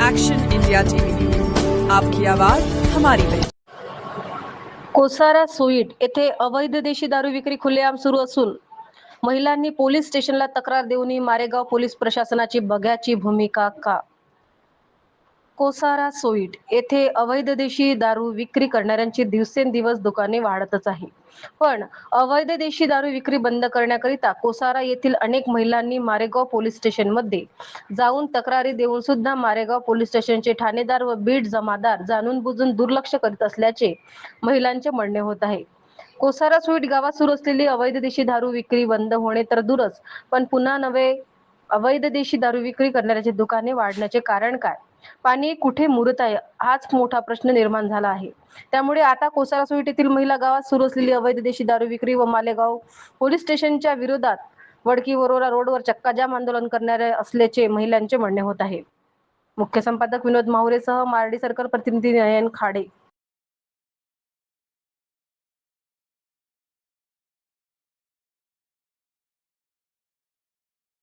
Action India TV news, आपकी आवाज हमारी पहचान। कोसारा सुईट येथे अवैध देशी दारू विक्री खुलेआम सुरू असून महिलांनी पोलीस स्टेशनला तक्रार देऊनही मारेगाव पोलीस प्रशासनाची बघ्याची भूमिका का? कोसारा सुईट येथे अवैध देशी दारू विक्री करणाऱ्यांची दिवसेंदिवस दुकाने वाढतच आहे. पण अवैध देशी दारू विक्री बंद करण्याकरिता कोसारा येथील अनेक महिलांनी मारेगाव पोलीस स्टेशनमध्ये जाऊन तक्रारी देऊन सुद्धा मारेगाव पोलीस स्टेशनचे ठाणेदार व बीट जमादार जाणून बुजून दुर्लक्ष करीत असल्याचे महिलांचे म्हणणे होत आहे. कोसारा सुईट गावात सुरू असलेली अवैध देशी दारू विक्री बंद होणे तर दूरच, पण पुन्हा नवे अवैध देशी दारू विक्री करणाऱ्याची दुकाने वाढण्याचे कारण काय? पाणी कुठे मुरत आहे हाच मोठा प्रश्न निर्माण झाला आहे. त्यामुळे आता कोसारा सुईट येथील महिला गावात सुरू असलेली अवैध देशी दारू विक्री व मालेगाव पोलीस स्टेशनच्या विरोधात वडकी वरोरा रोडवर चक्काजाम आंदोलन करणारे असल्याचे महिलांचे म्हणणे होत आहे. मुख्य संपादक विनोद माहुरेसह मार्डी सर्कल प्रतिनिधी नयन खाडे.